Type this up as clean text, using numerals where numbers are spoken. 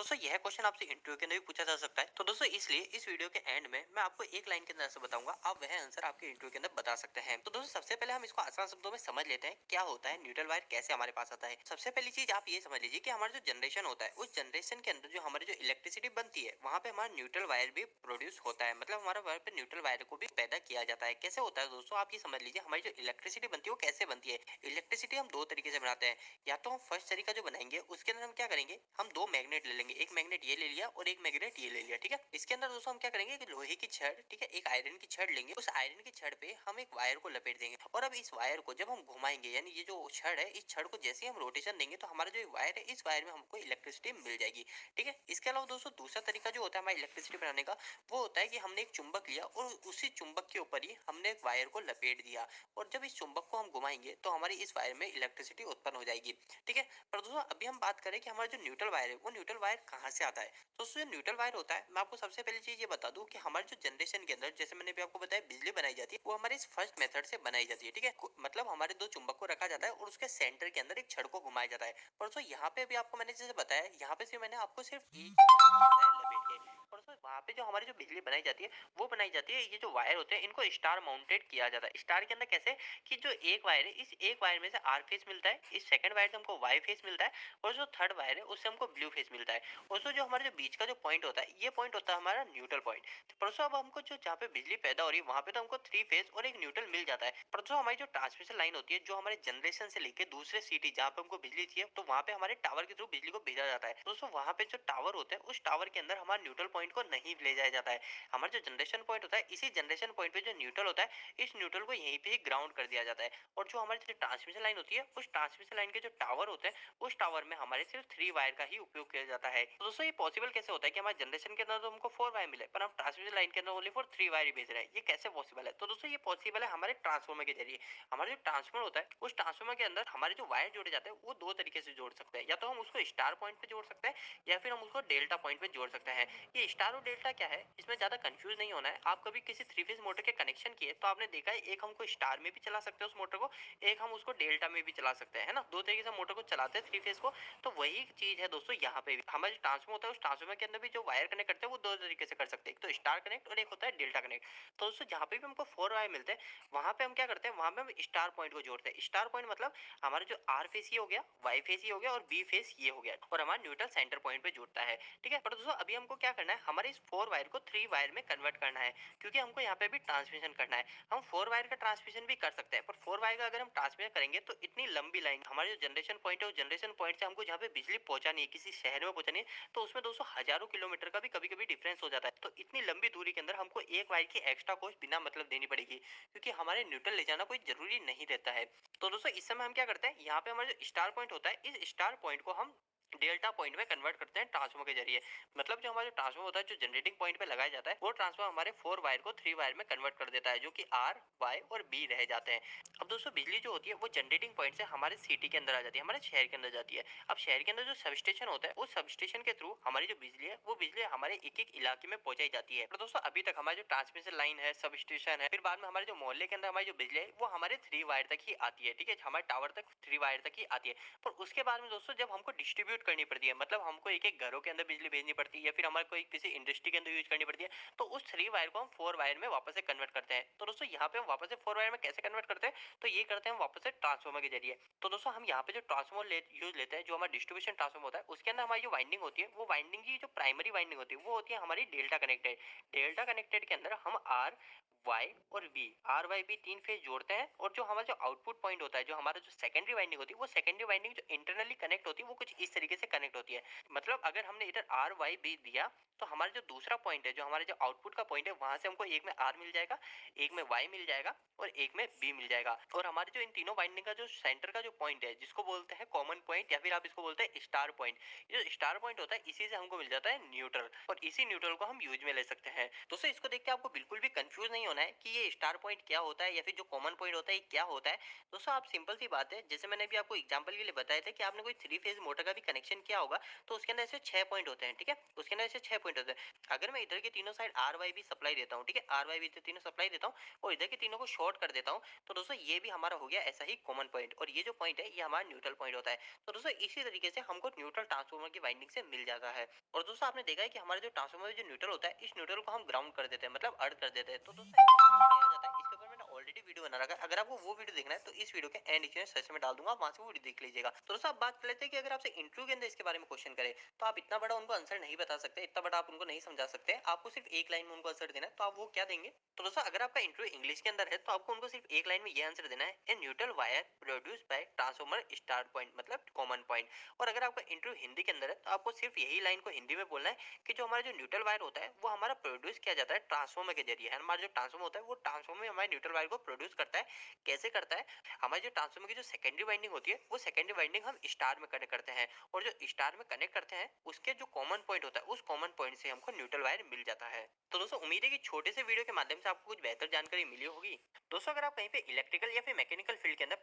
दोस्तों यह क्वेश्चन आपसे इंटरव्यू के अंदर भी पूछा जा सकता है, तो दोस्तों इसलिए इस वीडियो के एंड में मैं आपको एक लाइन के अंदर से बताऊंगा, आप वह आंसर आपके इंटरव्यू के अंदर बता सकते हैं। तो दोस्तों सबसे पहले हम इसको आसान शब्दों में समझ लेते हैं, क्या होता है न्यूट्रल वायर, कैसे हमारे पास आता है। सबसे पहली चीज आप ये समझ लीजिए कि हमारा जो जनरेशन होता है, उस जनरेशन के अंदर जो हमारी जो इलेक्ट्रिसिटी बनती है, वहां पे हमारा न्यूट्रल वायर भी प्रोड्यूस होता है। मतलब हमारा वायर पे न्यूट्रल वायर को भी पैदा किया जाता है। कैसे होता है दोस्तों, आप ये समझ लीजिए हमारी जो इलेक्ट्रिसिटी बनती है वो कैसे बनती है। इलेक्ट्रिसिटी हम दो तरीके से बनाते हैं। या तो हम फर्स्ट तरीका जो बनाएंगे उसके अंदर हम क्या करेंगे, हम दो मैग्नेट ले लेंगे, एक मैग्नेट ये ले लिया और एक मैग्नेट ये ले लिया, ठीक है। इसके अंदर दोस्तों हम क्या करेंगे कि लोहे की छड़, ठीक है, एक आयरन की छड़ लेंगे, उस आयरन की छड़ पे हम एक वायर को लपेट देंगे और अब इस वायर को जब हम घुमाएंगे, यानी ये जो छड़ है, इस छड़ को जैसे ही हम रोटेशन देंगे तो हमारा जो वायर है, इस वायर में हमको इलेक्ट्रिसिटी मिल जाएगी, ठीक है। इसके अलावा दोस्तों दूसरा तरीका जो होता है हमारी इलेक्ट्रिसिटी बनाने का, वो होता है कि हमने एक चुंबक लिया और उसी चुंबक के ऊपर ही हमने एक वायर को लपेट दिया और जब इस चुंबक को हम घुमाएंगे तो हमारी इस वायर में इलेक्ट्रिसिटी उत्पन्न हो जाएगी, ठीक है। पर दोस्तों अभी हम बात करें कि हमारा जो न्यूट्रल वायर है, वो न्यूट्रल वायर कहाँ से आता है। तो दोस्तों जो न्यूट्रल वायर होता है, मैं आपको सबसे पहली चीज ये बता दूं कि हमारे जो जनरेशन के अंदर, जैसे मैंने भी आपको बताया, बिजली बनाई जाती है, वो हमारे इस फर्स्ट मेथड से बनाई जाती है, ठीक है। मतलब हमारे दो चुंबक को रखा जाता है और उसके सेंटर के अंदर एक छड़ को घुमाया जाता है। पर दोस्तों यहाँ पे भी आपको मैंने जैसे बताया, यहाँ पे से मैंने आपको सिर्फ एक ही वायर को बताया लपेट के। और दोस्तों वहाँ पे जो हमारी जो बिजली बनाई जाती है, वो बनाई जाती है, ये जो वायर होते हैं इनको स्टार माउंटेड किया जाता है। स्टार के अंदर कैसे, कि जो एक वायर है, इस एक वायर में से आर फेस मिलता है, इस सेकंड वायर से हमको वाई फेस मिलता है और जो थर्ड वायर है उससे हमको ब्लू फेस मिलता है। और जो हमारे जो बीच का जो पॉइंट होता है, ये पॉइंट होता है हमारा न्यूट्रल पॉइंट। परसों अब हमको जो जहाँ पे बिजली पैदा हो रही है वहां पे तो हमको थ्री फेज और एक न्यूट्रल मिल जाता है। परसों हमारी जो ट्रांसमिशन लाइन होती है, जो हमारे जनरेशन से लेके दूसरे सिटी जहाँ पे हमको बिजली चाहिए, तो वहां पे हमारे टावर के थ्रू बिजली को भेजा जाता है। दोस्तों वहां पे जो टावर होते हैं, उस टावर के अंदर हमारे न्यूट्रल पॉइंट को नहीं ले जाया जाता है। हमारा जो जनरेशन पॉइंट होता है, इसी जनरेशन पॉइंट पे जो न्यूट्रल होता है, इस न्यूट्रल को यहीं पे ही ग्राउंड कर दिया जाता है। और जो हमारी जो ट्रांसमिशन लाइन होती है, उस ट्रांसमिशन लाइन के जो टावर होते हैं, उस टावर में हमारे सिर्फ थ्री वायर का ही उपयोग किया जाता है। तो दोस्तों ये पॉसिबल कैसे होता है कि हमारे जनरेशन के अंदर तो हमको फोर वायर मिले, पर हम ट्रांसमिशन लाइन के अंदर ओनली फॉर थ्री वायर ही भेज रहे हैं, ये कैसे पॉसिबल है। तो दोस्तों ये पॉसिबल है हमारे ट्रांसफॉर्मर के जरिए। हमारा जो ट्रांसफॉर्मर होता है, उस ट्रांसफॉर्मर के अंदर हमारे जो वायर जोड़े जाते हैं, वो दो तरीके से जोड़ सकते हैं। या तो हम उसको स्टार पॉइंट पे जोड़ सकते हैं, या फिर हम उसको डेल्टा पॉइंट पे जोड़ सकते हैं। ये स्टार और डेल्टा क्या है, इसमें ज्यादा कंफ्यूज नहीं होना है। आप कभी किसी थ्री फेज मोटर के कनेक्शन किए तो आपने देखा है, एक हमको स्टार में भी चला सकते हैं उस मोटर को, एक हम उसको डेल्टा में भी चला सकते हैं, है ना। दो तरीके से मोटर को चलाते हैं थ्री फेज को। तो वही चीज है दोस्तों यहाँ पे भी, हमारे ट्रांसफॉर्मर होता है, उस ट्रांसफॉर्मर के अंदर भी जो वायर कनेक्ट करते हैं वो दो तरीके से कर सकते हैं, एक तो स्टार कनेक्ट और एक होता है डेल्टा कनेक्ट। तो दोस्तों जहाँ पे भी हमको फोर वायर मिलते हैं, वहां पे हम क्या करते हैं, वहां पे हम स्टार पॉइंट को जोड़ते हैं। स्टार पॉइंट मतलब हमारा जो आर फेस ये हो गया, वाई फेस ये हो गया और बी फेस ये हो गया, और हमारा न्यूट्रल सेंटर पॉइंट पे जुड़ता है, ठीक है। पर दोस्तों अभी हमको क्या करना है, हमारे इस फोर वायर को थ्री वायर में कन्वर्ट करना है, क्योंकि हमको यहाँ पे भी ट्रांसमिशन करना है। हम फोर वायर का ट्रांसमिशन भी कर सकते हैं, पर फोर वायर का अगर हम ट्रांसमिशन करेंगे तो इतनी लंबी लाइन, हमारे जो जनरेशन पॉइंट है, उस जनरेशन पॉइंट से हमको जहाँ पे बिजली पहुंचानी है, किसी शहर में पहुंचानी है, तो उसमें दोस्तों हजारों किलोमीटर का भी कभी कभी डिफरेंस हो जाता है। तो इतनी लंबी दूरी के अंदर हमको एक वायर की एक्स्ट्रा कॉस्ट बिना मतलब देनी पड़ेगी, क्योंकि हमारे न्यूट्रल ले जाना कोई जरूरी नहीं रहता है। तो दोस्तों इस समय हम क्या करते हैं, यहाँ पे हमारा जो स्टार पॉइंट होता है, इस स्टार पॉइंट को हम डेल्टा पॉइंट में कन्वर्ट करते हैं ट्रांसफॉर्मर के जरिए। मतलब जो हमारा ट्रांसफॉर्मर होता है, जो जनरेटिंग पॉइंट पे लगाया जाता है, वो ट्रांसफॉर्मर हमारे फोर वायर को थ्री वायर में कन्वर्ट कर देता है, जो कि आर वाई और बी रह जाते हैं। अब दोस्तों बिजली जो होती है वो जनरेटिंग पॉइंट से हमारे सिटी के अंदर आ जाती है, हमारे शहर के अंदर जाती है। अब शहर के अंदर जो सब स्टेशन होता है, उस सब स्टेशन के थ्रू हमारी जो बिजली है, वो बिजली हमारे एक एक इलाके में पहुंचाई जाती है। तो दोस्तों अभी तक हमारी जो ट्रांसमिशन लाइन है, सब स्टेशन है, फिर बाद में हमारे जो मोहल्ले के अंदर हमारी जो बिजली है, वो हमारे थ्री वायर तक ही आती है, ठीक है, हमारे टावर तक थ्री वायर तक ही आती है। पर उसके बाद में दोस्तों जब हमको डिस्ट्रीब्यूट करनी पड़ती है, मतलब हमको एक एक घरों के अंदर बिजली भेजनी पड़ती है, या फिर हमारे कोई किसी इंडस्ट्री के अंदर यूज करनी पड़ती है, तो उस थ्री वायर को हम फोर वायर में वापस से कन्वर्ट करते हैं। तो दोस्तों यहाँ पे हम वापस से फोर वायर में कैसे कन्वर्ट करते हैं, तो ये करते हैं हम वापस से ट्रांसफॉर्मर के जरिए। तो दोस्तों हम यहाँ पे जो ट्रांसफॉर्मर यूज लेते हैं, जो हमारा डिस्ट्रीब्यूशन ट्रांसफॉर्मर होता है, उसके अंदर हमारी जो वाइंडिंग होती है, वो वाइंडिंग की जो प्राइमरी वाइंडिंग होती है, वो होती है हमारी डेल्टा कनेक्टेड। डेल्टा कनेक्टेड के अंदर हम आर वाई और बी, आर वाई बी तीन फेज जोड़ते हैं, और जो हमारा जो आउटपुट पॉइंट होता है, जो हमारा जो सेकेंडरी वाइंडिंग होती है, वो सेकेंडरी वाइंडिंग जो इंटरनली कनेक्ट होती है, वो कुछ इस तरीके से कनेक्ट होती है। मतलब अगर हमने इधर आर वाई बी दिया, तो हमारा जो दूसरा पॉइंट है, जो हमारे जो आउटपुट का पॉइंट है, वहां से हमको एक में आर मिल जाएगा, एक में वाई मिल जाएगा और एक में बी मिल जाएगा। और हमारे जो इन तीनों वाइंडिंग का जो सेंटर का जो पॉइंट है, जिसको बोलते हैं कॉमन पॉइंट, या फिर आप इसको बोलते हैं स्टार पॉइंट, ये जो स्टार पॉइंट होता है, इसी से हमको मिल जाता है न्यूट्रल, और इसी न्यूट्रल को हम यूज में ले सकते हैं। दोस्तों इसको देख के आपको बिल्कुल भी कंफ्यूज नहीं होना है कि ये स्टार पॉइंट क्या होता है, या फिर जो कॉमन पॉइंट होता है ये क्या होता है। दोस्तों आप सिंपल सी बात है, जैसे मैंने भी आपको एग्जांपल के लिए बताया था कि आपने कोई थ्री फेज मोटर का भी कनेक्शन किया होगा, तो उसके अंदर ऐसे 6 पॉइंट होते हैं, ठीक है, उसके अंदर ऐसे 6 पॉइंट पॉइंट होता है। अगर मैं इधर के तीनों साइड आर वाई भी सप्लाई देता हूँ, ठीक है, आर वाई भी तीनों सप्लाई देता हूँ और इधर के तीनों को शॉर्ट कर देता हूँ, तो दोस्तों ये भी हमारा हो गया ऐसा ही कॉमन पॉइंट, और ये जो पॉइंट है ये हमारा न्यूट्रल पॉइंट होता है। तो दोस्तों इसी तरीके से हमको न्यूट्रल ट्रांसफॉर्मर की वाइंडिंग से मिल जाता है। और दोस्तों आपने देखा है कि हमारे जो ट्रांसफॉर्मर जो न्यूट्रल होता है, इस न्यूट्रल को हम ग्राउंड कर देते हैं, मतलब अर्थ कर देते हैं। तो दोस्तों आ जाता है, इसके ऊपर मैंने ऑलरेडी वीडियो बना रखा है। अगर आपको वो वीडियो देखना है तो इस वीडियो के एंड नीचे सर्च में डाल दूंगा, वहां से वो वीडियो देख लीजिएगा। तो दोस्तों आप बात कर लेते हैं कि अगर आपसे इंटरव्यू के अंदर इसके बारे में क्वेश्चन करे तो आप इतना बड़ा उनको आंसर नहीं बता सकते, इतना बड़ा आप उनको नहीं समझा सकते, आपको सिर्फ एक लाइन में उनको आंसर देना है, तो आप वो क्या देंगे? तो दोस्तों अगर आपका इंटरव्यू इंग्लिश के अंदर है तो आपको उनको सिर्फ एक लाइन में ये आंसर देना है, a neutral wire produce by transformer start point, मतलब कॉमन पॉइंट। और अगर आपका इंटरव्यू हिंदी के अंदर है तो आपको सिर्फ यही लाइन को हिंदी में बोलना है कि जो हमारा जो न्यूट्रल वायर होता है वो हमारा प्रोड्यूस किया जाता है ट्रांसफॉर्मर के जरिए। हमारा जो ट्रांसफॉर्मर होता है वो ट्रांसफॉर्मर हमारे न्यूट्रल वायर को प्रोड्यूस करता है। कैसे करता है? हमारी जो ट्रांसफॉर्मर की जो सेकेंडरी वाइंडिंग होती है वो सेकेंडरी वाइंडिंग हम स्टार में कनेक्ट करते हैं, और जो स्टार में कनेक्ट करते हैं उसके जो कॉमन पॉइंट होता है उस कॉमन पॉइंट से हमको न्यूट्रल वायर मिल जाता है। तो दोस्तों उम्मीद है कि छोटे से वीडियो के माध्यम से आपको कुछ बेहतर जानकारी मिली होगी। दोस्तों अगर आप कहीं पे इलेक्ट्रिकल या फिर मैकेनिकल फील्ड के अंदर